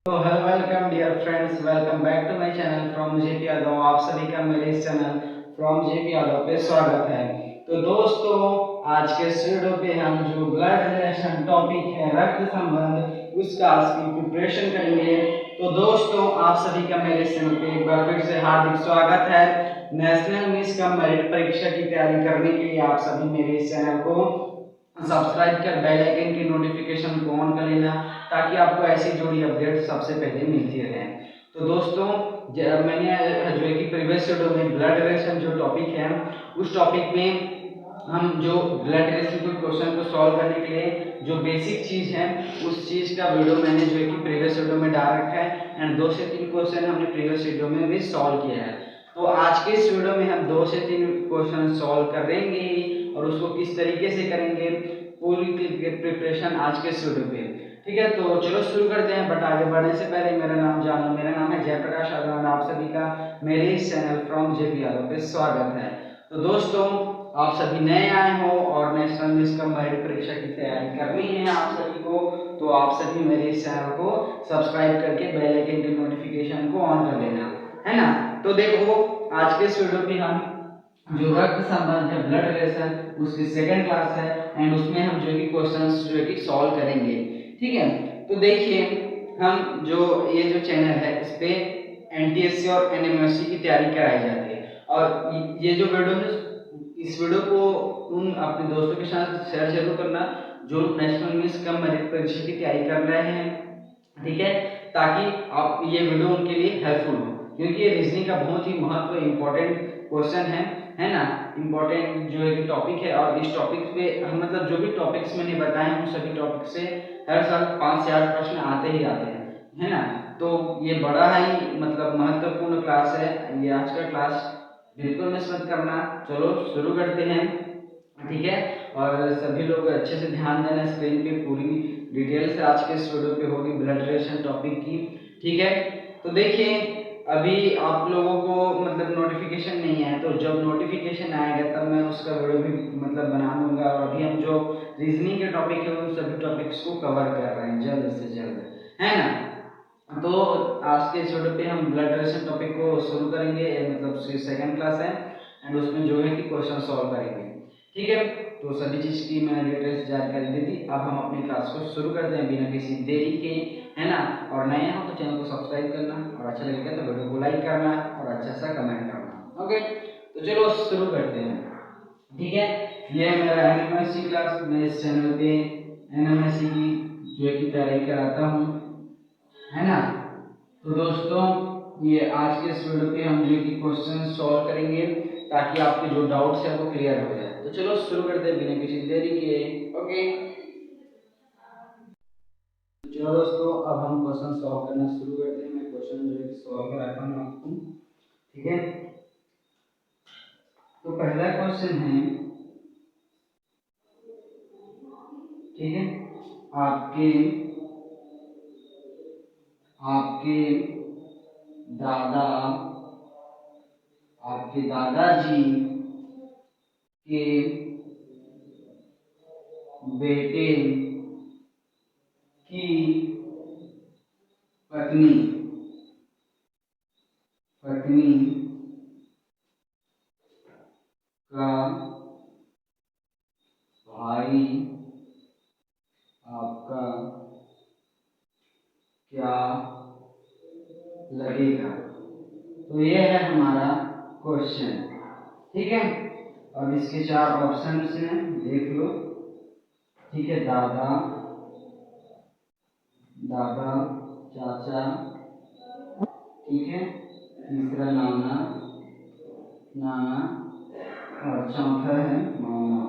तो hello welcome dear friends, welcome back to my channel from JP Yadav. आप सभी का मेरे इस चैनल फ्रॉम जेपी यादव पे स्वागत है। तो दोस्तों, आज के इस वीडियो पे हम जो ब्लड रिलेशन टॉपिक है, रक्त संबंध, उसका आज की प्रिपरेशन करेंगे। तो दोस्तों, आप सभी का मेरे चैनल पे एक बार फिर से हार्दिक स्वागत है। नेशनल मिस कम मेरिट परीक्षा की तैयारी करने के लिए आप सभी मेरे इस चैनल को सब्सक्राइब कर बेल आइकन की नोटिफिकेशन को ऑन कर लेना, ताकि आपको ऐसी जुड़ी अपडेट सबसे पहले मिलती रहे। तो दोस्तों, मैंने जो है कि प्रीवियस वीडियो में ब्लड रिलेशन जो टॉपिक है, उस टॉपिक में हम जो ब्लड रिलेशन के क्वेश्चन को सॉल्व करने के लिए जो बेसिक चीज है, उस चीज का वीडियो मैंने जो है कि प्रीवियस वीडियो में डाल रखा है। एंड 2 से 3 क्वेश्चन हमने प्रीवियस वीडियो में भी सॉल्व किया है। तो आज के इस वीडियो में हम 2 से 3 क्वेश्चन सॉल्व करेंगे, और उसको किस तरीके से करेंगे, पूरी प्रिपरेशन आज के इस वीडियो पे। ठीक है, तो चलो शुरू करते हैं। बट आगे बढ़ने से पहले मेरा नाम जान लो। मेरा नाम है जयप्रकाश यादव। आप सभी का मेरे इस चैनल फ्रॉम जेपी यादव पे स्वागत है। तो दोस्तों, आप सभी नए आए हो और नेशनल मिस कम मेरिट परीक्षा की तैयारी करनी है आप सभी को, तो आप सभी मेरे इस चैनल को सब्सक्राइब करके बेल आइकन की नोटिफिकेशन को ऑन कर लेना, है ना। तो देखो, आज के इस वीडियो पे हम जो रक्त संबंध है, ब्लड रिलेशन, उसकी सेकंड क्लास है। एंड उसमें हम जो कि क्वेश्चंस जो है कि सॉल्व करेंगे। ठीक है, तो देखिए, हम जो ये जो चैनल है, इस पे एनटीएससी और एनएमएससी की तैयारी कराई जाती है। और ये जो वीडियो है, इस वीडियो को तुम अपने दोस्तों के साथ शेयर जरूर करना, जो नेशनल मिस कम मेरिट परीक्षा की तैयारी कर रहे हैं। ठीक है, ताकि आप ये वीडियो उनके लिए हेल्पफुल हो, क्योंकि ये रीजनिंग का बहुत ही महत्व इंपॉर्टेंट क्वेश्चन है ना। इंपॉर्टेंट जो है कि टॉपिक है, और इस टॉपिक पे हम मतलब जो भी टॉपिक्स मैंने बताए हैं, उन सभी टॉपिक से हर साल 5 से 8 प्रश्न आते ही आते हैं, है ना। तो ये बड़ा ही मतलब महत्वपूर्ण क्लास है। ये आज का क्लास बिल्कुल मिस मत करना। चलो शुरू करते हैं। ठीक है, और सभी लोग अच्छे से ध्यान देना। स्क्रीन पे पूरी डिटेल से आज के इस वीडियो पे होगी ब्लड रिलेशन टॉपिक की। ठीक है, तो देखिए, अभी आप लोगों को मतलब नोटिफिकेशन नहीं है, तो जब नोटिफिकेशन आएगा तब मैं उसका वीडियो भी मतलब बना दूंगा। और अभी हम जो रीजनिंग के टॉपिक है, उन सभी टॉपिक्स को कवर कर रहे हैं जल्द से जल्द, है ना। तो आज के इस वीडियो पे हम ब्लड रिलेशन टॉपिक को शुरू करेंगे, मतलब सेकंड क्लास है। एंड उसमें जो है कि क्वेश्चन सॉल्व करेंगे। ठीक है, तो सभी चीज की मैंने डिटेल से जानकारी दे दी। अब हम अपनी क्लास को शुरू करते हैं बिना किसी देरी के, है ना। और नए हो तो चैनल को सब्सक्राइब करना, और अच्छा लगेगा तो वीडियो को लाइक करना, और अच्छा सा कमेंट करना। ओके, तो चलो शुरू करते हैं। ठीक है, ये है मेरा एनएमएससी क्लास। मैं इस चैनल पे एनएमएससी की जो है कि तैयारी कराता हूँ, है ना। तो दोस्तों, ये आज के इस वीडियो पे हम जो कि क्वेश्चन सॉल्व करेंगे, ताकि आपके जो डाउट्स है वो क्लियर हो जाए। तो चलो शुरू करते हैं बिना किसी देरी के। ओके, चलो दोस्तों, अब हम क्वेश्चन सॉल्व करना शुरू करते हैं। मैं क्वेश्चन जो है कि सॉल्व कराता हूँ आपको। ठीक है, तो पहला क्वेश्चन है, ठीक है, आपके आपके दादा आपके दादाजी के बेटे की पत्नी पत्नी का भाई आपका क्या लगेगा। तो ये है हमारा क्वेश्चन। ठीक है, अब इसके 4 ऑप्शंस हैं, देख लो। ठीक है, दादा दादा चाचा, ठीक है, तीसरा नाना नाना, और चौथा है मामा।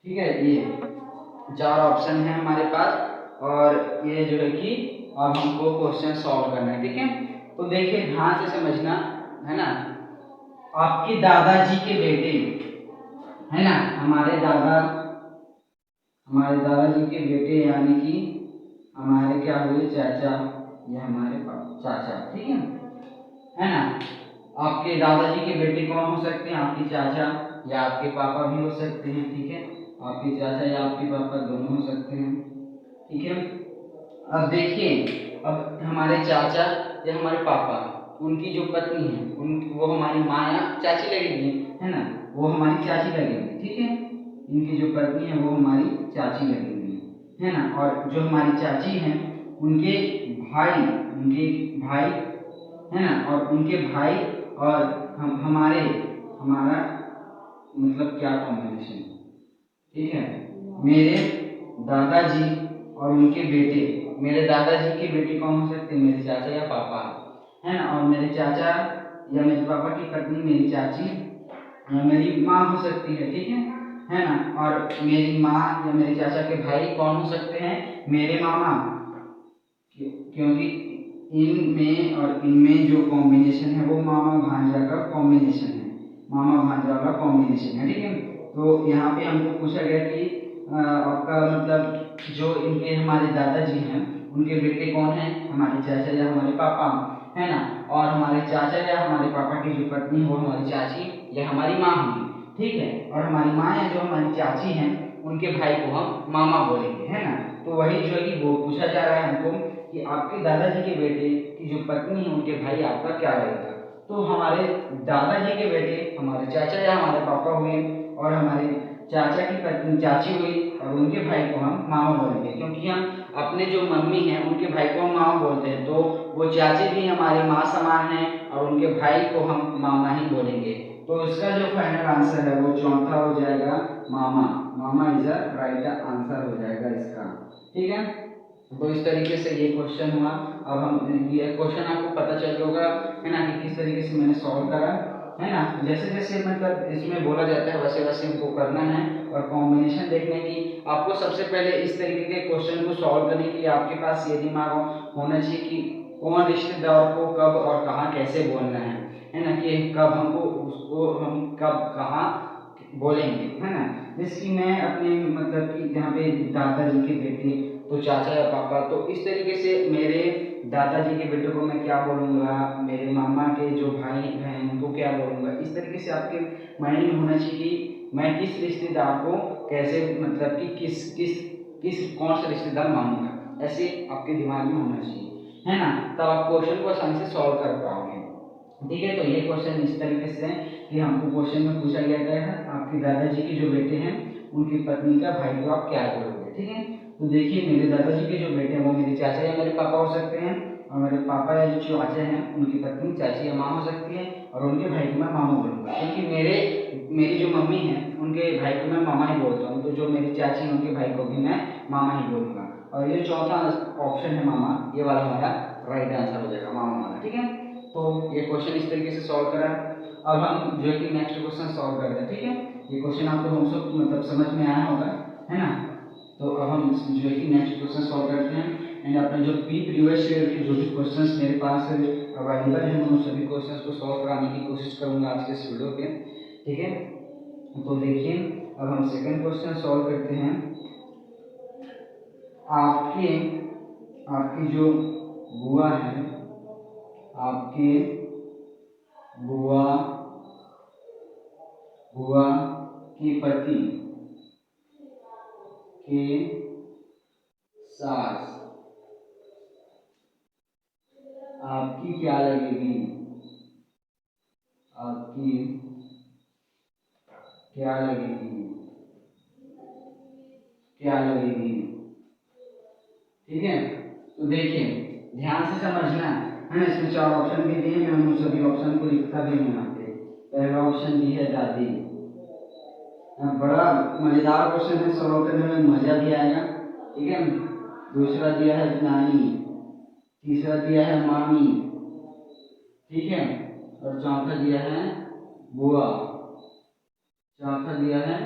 ठीक है, ये 4 ऑप्शन है हमारे पास, और ये जो है कि अब हमको क्वेश्चन सॉल्व करना है। ठीक है, तो देखिए ध्यान से समझना, है ना। आपके दादाजी के बेटे, है ना, हमारे दादाजी के बेटे, यानी कि हमारे क्या हुए, चाचा, या हमारे चाचा। ठीक है ना। आपके दादाजी के बेटे कौन हो सकते हैं, आपके चाचा या आपके पापा भी हो सकते हैं। ठीक है, आपके चाचा या आपके पापा दोनों हो सकते हैं। ठीक है, अब देखिए, अब हमारे चाचा या हमारे पापा, उनकी जो पत्नी है वो हमारी माँ या चाची लगेगी, है ना, वो हमारी चाची लगेगी, ठीक है। इनकी जो पत्नी है वो हमारी चाची लगेगी, है ना। और जो हमारी चाची हैं उनके भाई है ना, और उनके भाई और हमारा मतलब क्या कॉम्बिनेशन, ठीक है। मेरे दादाजी और उनके बेटे, मेरे दादाजी के बेटे कौन हो सकते हैं, मेरे चाचा या पापा, है ना। और मेरे चाचा या मेरे पापा की पत्नी मेरी चाची या मेरी माँ हो सकती है, ठीक है ना। और मेरी माँ या मेरे चाचा के भाई कौन हो सकते हैं, मेरे मामा, क्योंकि इनमें और इनमें जो कॉम्बिनेशन है वो मामा भांजा का कॉम्बिनेशन है, मामा भांजा का कॉम्बिनेशन है, ठीक है। तो यहाँ पे हमको पूछा गया कि आपका मतलब जो इनके हमारे दादाजी हैं उनके बेटे कौन है, हमारे चाचा या हमारे पापा, है ना। और हमारे चाचा या हमारे पापा की जो पत्नी है वो हमारी चाची या हमारी माँ होगी, ठीक है। और हमारी माँ या जो हमारी चाची हैं उनके भाई को हम मामा बोलेंगे, है ना। तो वही जो है कि वो पूछा जा रहा है हमको कि आपके दादाजी के बेटे की जो पत्नी है उनके भाई आपका क्या रहेगा। तो हमारे दादाजी के बेटे हमारे चाचा या हमारे पापा हुए, और हमारे चाचा की पत्नी चाची हुई, और उनके भाई को हम मामा बोलेंगे, क्योंकि हम अपने जो मम्मी हैं उनके भाई को हम मामा बोलते हैं, तो वो चाची भी हमारी माँ समान है और उनके भाई को हम मामा ही बोलेंगे। तो इसका जो फाइनल आंसर है वो चौथा हो जाएगा मामा। मामा इज अ राइट आंसर हो जाएगा इसका, ठीक है। तो इस तरीके से ये क्वेश्चन हुआ। अब हम ये क्वेश्चन आपको पता चल होगा, है ना, कि किस तरीके से मैंने सॉल्व करा, है ना। जैसे जैसे मतलब इसमें बोला जाता है वैसे वैसे हमको करना है, और कॉम्बिनेशन देखने की आपको सबसे पहले इस तरीके के क्वेश्चन को सॉल्व करने के लिए आपके पास ये दिमाग होना चाहिए कि कौन रिश्तेदार को कब और कहाँ कैसे बोलना है ना, कि कब हमको उसको हम कब कहाँ बोलेंगे, है ना। जैसे कि मैं अपने मतलब कि जहाँ पे दादाजी के बेटे तो चाचा या पापा, तो इस तरीके से मेरे दादाजी के बेटे को मैं क्या बोलूँगा, मेरे मामा के जो भाई हैं उनको क्या बोलूँगा। इस तरीके से आपके माइंड में होना चाहिए कि मैं किस रिश्तेदार को कैसे मतलब कि किस किस किस कौन सा रिश्तेदार मानूंगा, ऐसे आपके दिमाग में होना चाहिए, है ना। तब आप क्वेश्चन को आसानी से सॉल्व कर पाओगे, ठीक है। तो ये क्वेश्चन इस तरीके से है कि हमको क्वेश्चन में पूछा गया है आपके दादाजी के जो बेटे हैं उनकी पत्नी का भाई को आप क्या बोलोगे, ठीक है। तो देखिए, मेरे दादाजी के जो बेटे हैं वो मेरे चाचा या मेरे पापा हो सकते हैं, और मेरे पापा या जो चाचा हैं उनकी पत्नी चाची या माँ हो सकती है, और उनके भाई को मैं मामा बोलूँगा, क्योंकि मेरी जो मम्मी है उनके भाई को मैं मामा ही बोलता हूँ, तो जो मेरी चाची है उनके भाई को भी मैं मामा ही बोलूँगा। और ये चौथा ऑप्शन है मामा, ये वाला हमारा राइट आंसर हो जाएगा, मामा वाला, ठीक है। तो ये क्वेश्चन इस तरीके से सॉल्व करा। अब हम जो है कि नेक्स्ट क्वेश्चन सॉल्व करते हैं, ठीक है। ये क्वेश्चन आपको हम सब मतलब समझ में आया होगा, है ना। तो अब हम जो है कि नेक्स्ट क्वेश्चन सॉल्व करते हैं, एंड अपने जो प्रीवियस ईयर के जो भी क्वेश्चंस मेरे पास अवेलेबल हैं मैं उन सभी क्वेश्चंस को सॉल्व कराने की कोशिश करूंगा आज के इस वीडियो पे, ठीक है। तो देखिए, अब हम सेकंड क्वेश्चन सॉल्व करते हैं। आपके आपकी जो बुआ है, आपके बुआ बुआ के पति के सास आपकी क्या लगेगी, आपकी क्या लगेगी, क्या लगेगी, ठीक है। तो देखिए, ध्यान से समझना है ना। इसमें चार ऑप्शन भी दिए, मैं उन सभी ऑप्शन को लिखता भी हूँ यहाँ पे। पहला ऑप्शन दी है दादी, बड़ा मजेदार क्वेश्चन है, सॉल्व करने में मजा भी आएगा, ठीक है। दूसरा दिया है नानी, तीसरा दिया है मामी, ठीक है। और चौथा दिया है बुआ, चौथा दिया है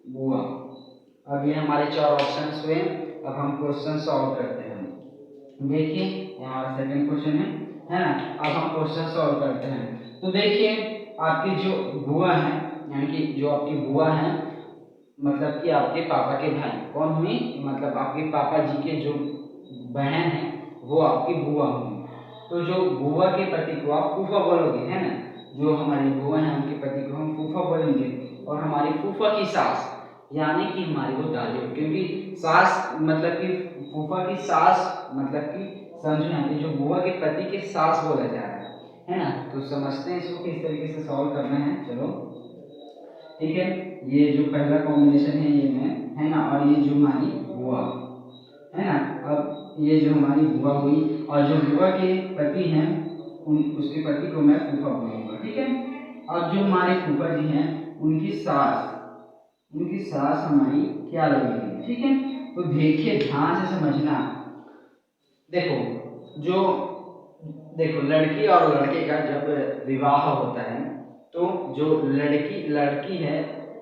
बुआ। अब ये हमारे चार ऑप्शन हुए। अब हम क्वेश्चन सॉल्व करते हैं। देखिए, यहाँ सेकंड क्वेश्चन है ना। अब हम क्वेश्चन सॉल्व करते हैं। तो देखिए, आपकी जो बुआ है, यानी कि जो आपकी बुआ है, मतलब कि आपके पापा के भाई कौन हुई, मतलब आपके पापा जी के जो बहन है वो आपकी बुआ हुई। तो जो बुआ के पति को आप फूफा बोलोगे, है ना। जो हमारी बुआ है उनके पति को हम फूफा बोलेंगे, और हमारी फूफा की सास यानी कि हमारी वो दादी हो, क्योंकि सास मतलब कि फूफा की सास मतलब कि समझो यहाँ पे जो बुआ के पति के सास बोला जा रहा है ना। तो समझते हैं इसको किस तरीके से सॉल्व करना है। चलो ठीक है, ये जो पहला कॉम्बिनेशन है ये मैं है ना, और ये जो हमारी बुआ है ना। अब ये जो हमारी बुआ हुई और जो बुआ के पति हैं उसके पति को मैं फूफा बोलूंगा, ठीक है। अब जो हमारे फूफा जी हैं उनकी सास हमारी क्या लगेगी, ठीक है। तो देखिए ध्यान से समझना। देखो जो देखो लड़की और लड़के का जब विवाह होता है तो जो लड़की है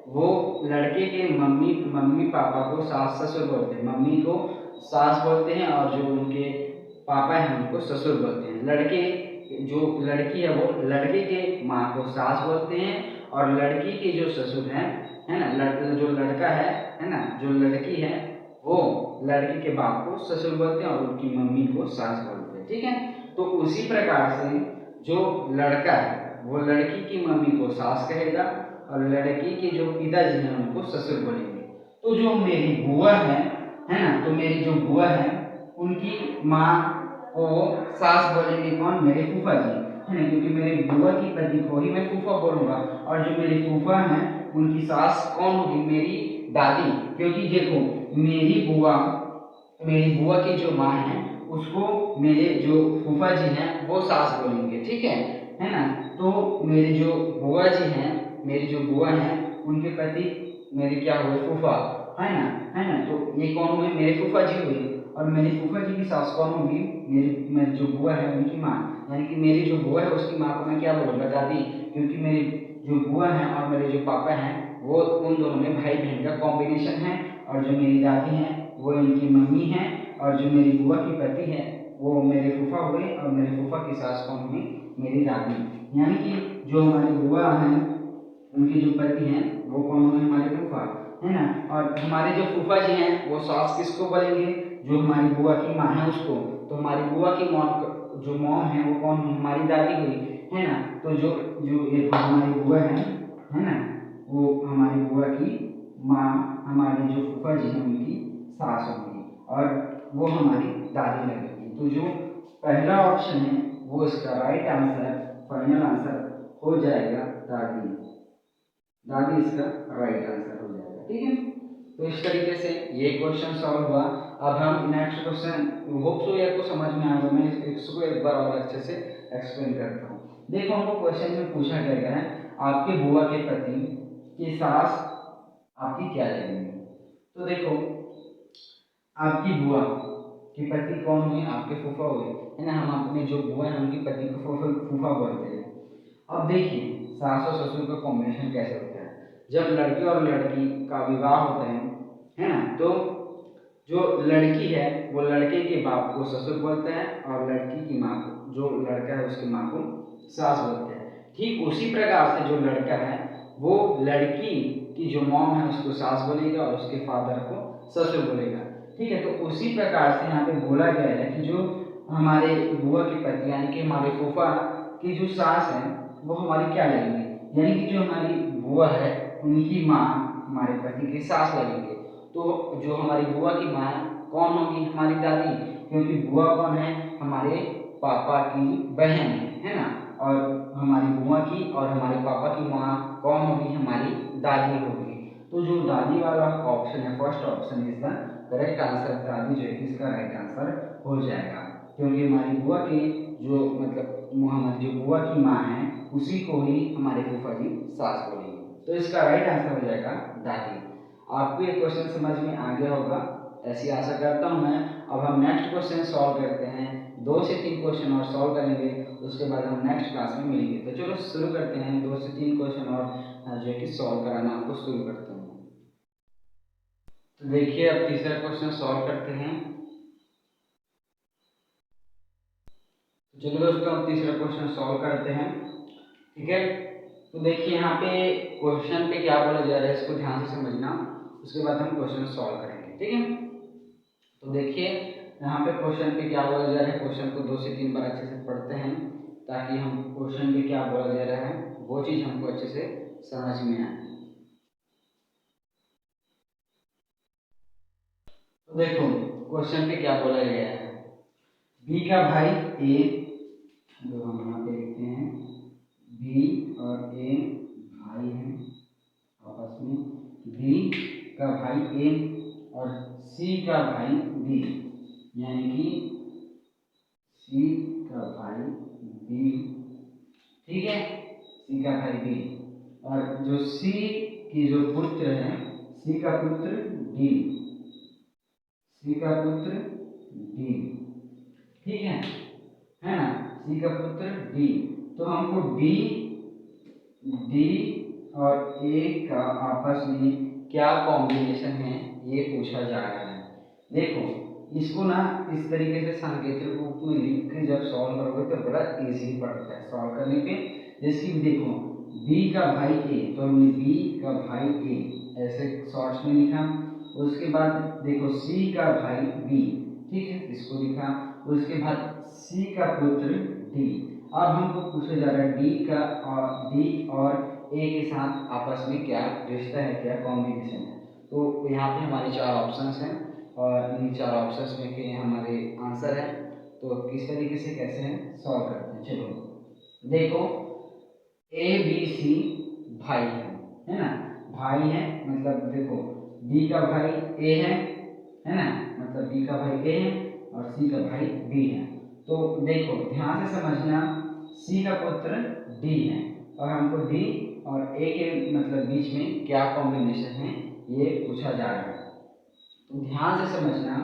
वो लड़के के मम्मी मम्मी पापा को सास ससुर बोलते हैं, मम्मी को सास बोलते हैं और जो उनके पापा हैं उनको ससुर बोलते हैं। लड़के जो लड़की है वो लड़के के माँ को सास बोलते हैं और लड़की के जो ससुर हैं है ना, जो लड़का है ना, जो लड़की है वो लड़की के बाप को ससुर बोलते हैं और उनकी मम्मी को सास बोलते हैं, ठीक है। तो उसी प्रकार से जो लड़का है वो लड़की की मम्मी को सास कहेगा और लड़की के जो पिताजी हैं उनको ससुर बोलेंगे। तो जो मेरी बुआ है ना, तो मेरी जो बुआ है उनकी माँ को सास बोलेंगे कौन, मेरे फूफा जी है ना, क्योंकि मेरे बुआ की पति को ही मैं फूफा बोलूंगा। और जो मेरी फूफा हैं उनकी सास कौन होगी, मेरी दादी, क्योंकि देखो मेरी बुआ की जो माँ है उसको मेरे जो फूफा जी हैं वो सास बोलेंगे, ठीक है ना। तो मेरी जो बुआ हैं उनके पति मेरे क्या हुए, फूफा है ना। तो ये कौन हुए, मेरे फूफा जी हुए। और मेरे फूफा जी की सास कौन होगी, मेरी जो बुआ है उनकी माँ, यानी कि मेरी जो बुआ है उसकी माँ को मैं क्या बोलूँगा, दादी, क्योंकि मेरी जो बुआ हैं और मेरे जो पापा हैं वो उन दोनों में भाई बहन का कॉम्बिनेशन है। और जो मेरी दादी हैं वो इनकी मम्मी हैं और जो मेरी बुआ की पति है वो मेरे फूफा हुए और मेरे फूफा की सास कौन हुई, मेरी दादी। यानी कि जो हमारी बुआ हैं उनके जो पति हैं वो कौन हुए, हमारे फूफा है ना। और हमारे जो फूफा जी हैं वो सास किसको बोलेंगे, जो हमारी बुआ की माँ है उसको। तो हमारी बुआ की जो मॉम है वो कौन हुई, हमारी दादी हुई है ना। तो जो जो ये हमारी बुआ है ना, वो हमारी बुआ की माँ हमारे जो फूफा जी हैं उनकी सास होगी और वो हमारी दादी लगेगी। तो जो पहला ऑप्शन है वो इसका राइट आंसर, फाइनल आंसर हो जाएगा दादी। दादी इसका राइट आंसर हो जाएगा, ठीक है। तो इस तरीके से ये क्वेश्चन सॉल्व हुआ। अब हम नेक्स्ट क्वेश्चन, होप सो आपको समझ में आ गया, मैं इसको एक बार और अच्छे से एक्सप्लेन करता हूँ। देखो हमको क्वेश्चन में पूछा गया है आपके बुआ के पति की सास आपकी क्या लगेगी। तो देखो आपकी बुआ के पति कौन हुए, आपके फूफा हुए है ना। हम अपने जो बुआ है उनकी पति को फूफा बोलते हैं। अब देखिए सास और ससुर का कॉम्बिनेशन कैसे होता है, जब लड़की और लड़की का विवाह होता है ना, तो जो लड़की है वो लड़के के बाप को ससुर बोलता है और लड़की की माँ को, जो लड़का है उसकी माँ को सास बोलते हैं। ठीक उसी प्रकार से जो लड़का है वो लड़की की जो मॉम है उसको सास बोलेगा और उसके फादर को ससुर बोलेगा, ठीक है। तो उसी प्रकार से यहाँ पे बोला गया है कि जो हमारे बुआ के पति यानी कि हमारे फूफा की जो सास है वो हमारी क्या लगेगी, यानी कि जो हमारी बुआ है उनकी माँ हमारे पति की सास लगेंगे। तो जो हमारी बुआ की माँ कौन होगी, हमारी दादी, क्योंकि बुआ कौन है, हमारे पापा की बहन है ना। और हमारी बुआ की और हमारे पापा की माँ कौन होगी, हमारी दादी होगी। तो जो दादी वाला ऑप्शन है, first option is the correct answer, दादी जो है इसका राइट आंसर हो जाएगा, क्योंकि हमारी बुआ की जो मतलब हमारी जो बुआ की माँ है उसी को ही हमारे फूफा जी सास बोलेंगे। तो इसका राइट आंसर हो जाएगा दादी। आपको ये क्वेश्चन समझ में आ गया होगा ऐसी आशा करता हूँ मैं। अब हम नेक्स्ट क्वेश्चन सॉल्व करते हैं, 2 से 3 क्वेश्चन और सॉल्व करेंगे, उसके बाद हम नेक्स्ट क्लास में मिलेंगे। तो चलो शुरू करते हैं, 2 से 3 क्वेश्चन और जो है कि सॉल्व कराना आपको शुरू करते हैं। तो देखिए अब तीसरा क्वेश्चन सॉल्व करते हैं। तो चलो दोस्तों अब तीसरा क्वेश्चन सॉल्व करते हैं, ठीक है। तो देखिए यहाँ पे क्वेश्चन पे क्या बोला जा रहा है इसको ध्यान से समझना, उसके बाद हम क्वेश्चन सॉल्व करेंगे, ठीक है। तो देखिए यहाँ पे क्वेश्चन पे क्या बोला जा रहा है, क्वेश्चन को 2 से 3 बार अच्छे से पढ़ते हैं ताकि हम क्वेश्चन पे क्या बोला जा रहा है वो चीज़ हमको अच्छे से समझ में आए। तो देखो क्वेश्चन पे क्या बोला गया है, बी का भाई ए, जो हम यहाँ पे लिखते हैं बी और ए भाई हैं आपस में, बी का भाई ए और सी का भाई बी, यानी कि सी का भाई बी, ठीक है, सी का भाई बी, और जो सी की जो पुत्र है, सी का पुत्र डी, सी का पुत्र डी, ठीक है ना, सी का पुत्र डी। तो हमको डी डी और ए का आपस में क्या कॉम्बिनेशन है ये पूछा जा रहा है। देखो इसको ना इस तरीके से सांकेतिक रूप में लिख के जब सॉल्व करोगे तो बड़ा इजी पड़ता है सॉल्व करने पे। जैसे कि देखो बी का भाई ए, तो हमने बी का भाई ए ऐसे शॉर्ट्स में लिखा, उसके बाद देखो सी का भाई बी, ठीक है, इसको लिखा, उसके बाद सी का पुत्र डी। अब हमको पूछा जा रहा है डी और ए के साथ आपस में क्या रिश्ता है, क्या कॉम्बिनेशन है। तो यहाँ पे हमारे 4 ऑप्शंस हैं और इन 4 ऑप्शंस में के हमारे आंसर है। तो किस तरीके से कैसे हैं सॉल्व करते हैं, चलो देखो ए बी सी भाई है ना, भाई है मतलब देखो बी का भाई ए है ना, मतलब बी का भाई ए है और सी का भाई बी है। तो देखो ध्यान से समझना, सी का पुत्र डी है और हमको डी और ए के मतलब बीच में क्या कॉम्बिनेशन है ये पूछा जा रहा है। तो ध्यान से समझना,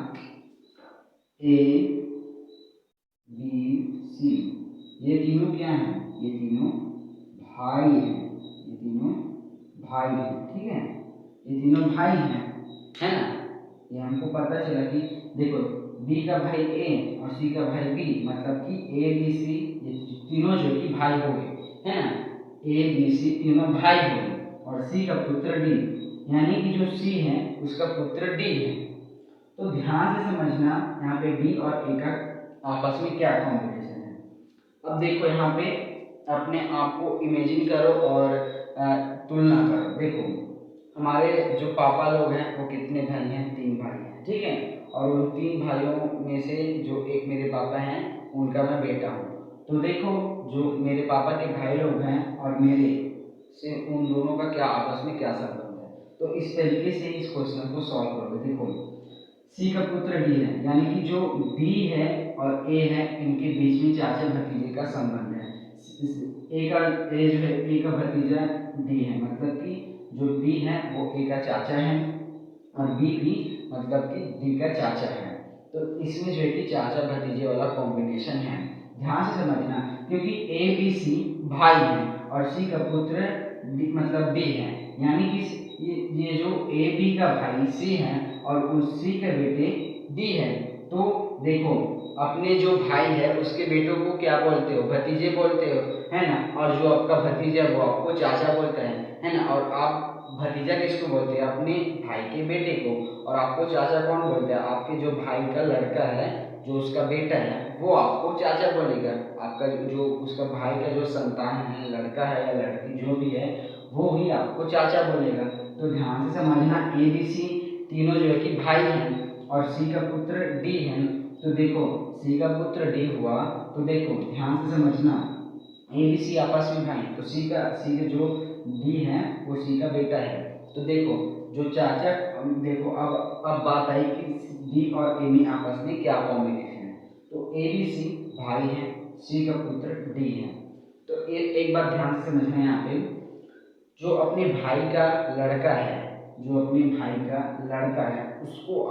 ए बी सी ये तीनों क्या हैं, ये तीनों भाई हैं, ये तीनों भाई हैं, ठीक है, ये तीनों भाई हैं, है ना। ये हमको पता चला कि देखो बी का भाई ए और सी का भाई बी, मतलब कि ए बी सी ये तीनों जो कि भाई हो गए, है ना, ए बी सी तीनों भाई हो गए और सी का पुत्र डी, यानी कि जो सी है उसका पुत्र डी है। तो ध्यान से समझना यहाँ पे डी और ए का आपस में क्या कॉम्बिनेशन है। अब देखो यहाँ पे अपने आप को इमेजिन करो और तुलना करो। देखो हमारे जो पापा लोग हैं वो कितने भाई हैं, 3 भाई हैं, ठीक है, और उन 3 भाइयों में से जो एक मेरे पापा हैं उनका मैं बेटा हूँ। तो देखो जो मेरे पापा के भाई लोग हैं और मेरे से उन दोनों का क्या आपस में क्या संबंध है। तो इस तरीके से इस क्वेश्चन को सॉल्व करोगे। देखो सी का पुत्र डी है, यानी कि जो बी है और ए है इनके बीच में चाचा भतीजे का संबंध है। ए जो है ए का भतीजा डी है, मतलब कि जो बी है वो ए का चाचा है और बी भी मतलब कि डी का चाचा है। तो इसमें जो है कि चाचा भतीजे वाला कॉम्बिनेशन है, ध्यान से समझना, क्योंकि ए बी सी भाई है और सी का पुत्र मतलब डी है, यानी कि ये जो ए बी का भाई सी है और उस सी के बेटे डी है। तो देखो अपने जो भाई है उसके बेटों को क्या बोलते हो, भतीजे बोलते हो, है ना, और जो आपका भतीजा वो आपको चाचा बोलता है ना, और आप भतीजा किसको बोलते हैं, अपने भाई के बेटे को, और आपको चाचा कौन बोलते हैं, आपके जो भाई का लड़का है जो उसका बेटा है वो आपको चाचा बोलेगा, आपका जो उसका भाई का जो संतान है, लड़का है या लड़की जो भी है वो ही आपको चाचा बोलेगा। तो ध्यान से समझना, ए बी सी तीनों जो है कि भाई हैं और सी का पुत्र डी है। तो देखो सी का पुत्र डी हुआ, तो देखो ध्यान से समझना, ए बी सी आपस में भाई, तो सी का जो डी है वो सी का बेटा है। तो देखो जो चाचा, देखो अब बात आई कि डी और ए में आपस में क्या कॉम्बिनेशन है। तो ए बी सी भाई है, सी का पुत्र डी है। तो एक बात ध्यान से समझना, यहाँ पे जो अपने भाई का लड़का है, जो अपने भाई का लड़का है उसको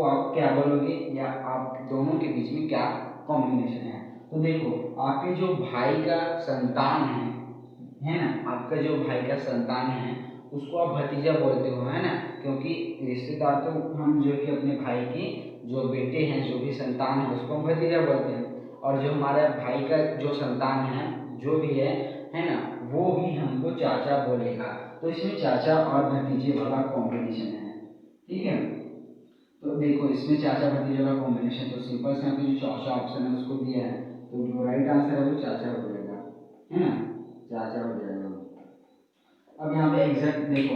आप क्या बोलोगे, या आप दोनों के बीच में क्या कॉम्बिनेशन है। तो देखो आपके जो भाई का संतान है ना, आपका जो भाई का संतान है उसको आप भतीजा बोलते हो, है ना, क्योंकि रिश्तेदार तो हम जो कि अपने भाई की जो बेटे हैं जो भी संतान है उसको हम भतीजा बोलते हैं, और जो हमारे भाई का जो संतान है जो भी है ना, वो भी हमको चाचा बोलेगा। तो इसमें चाचा और भतीजे वाला कॉम्बिनेशन है, ठीक है। तो देखो इसमें चाचा भतीजे वाला कॉम्बिनेशन, तो सिंपल से जो चौथा ऑप्शन है उसको दिया है, तो जो राइट आंसर है वो चाचा हो जाएगा, है ना, चाचा हो जाएगा। अब यहाँ पे एग्जैक्ट देखो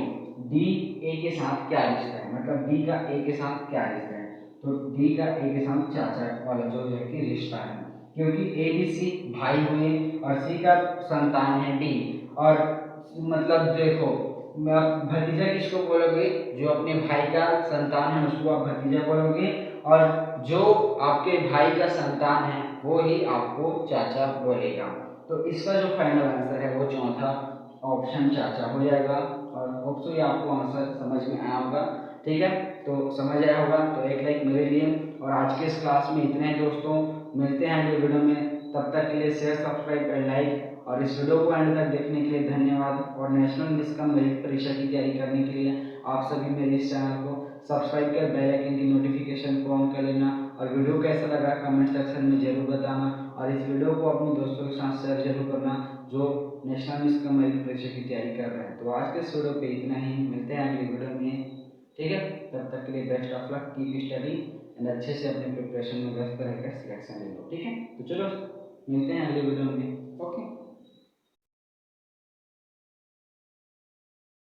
डी ए के साथ क्या रिश्ता है, मतलब डी का ए के साथ क्या रिश्ता है, तो डी का ए के साथ चाचा वाला जो है कि रिश्ता है, क्योंकि ए बी सी भाई हुए और सी का संतान है डी। और मतलब देखो, भतीजा किसको बोलोगे, जो अपने भाई का संतान है उसको आप भतीजा बोलोगे, और जो आपके भाई का संतान है वो ही आपको चाचा बोलेगा। तो इसका जो फाइनल आंसर है वो चौथा ऑप्शन चाचा हो जाएगा। और होप सो ये आपको आंसर समझ में आया होगा। ठीक है, तो समझ आया होगा तो एक लाइक मेरे लिए। और आज के इस क्लास में इतने हैं दोस्तों, मिलते हैं अगले वीडियो में, तब तक के लिए शेयर सब्सक्राइब एंड लाइक। और इस वीडियो को एंड तक देखने के लिए धन्यवाद। और नेशनल मिस कम मेरिट परीक्षा की तैयारी करने के लिए आप सभी मेरे इस चैनल को सब्सक्राइब कर बेल आइकन की नोटिफिकेशन को ऑन कर लेना। और वीडियो कैसा लगा कमेंट सेक्शन में जरूर बताना, और इस वीडियो को अपने दोस्तों के साथ शेयर जरूर करना जो नेशनल मिस कम मेरिट परीक्षा की तैयारी कर रहे हैं। तो आज के इस वीडियो पे इतना ही, मिलते हैं अगले वीडियो में। ठीक है, तब तक के लिए best of luck, keep study and अच्छे से अपने प्रिपरेशन में व्यस्त रहकर सिलेक्शन ले लो। ठीक है, तो चलो मिलते हैं अगले वीडियो में।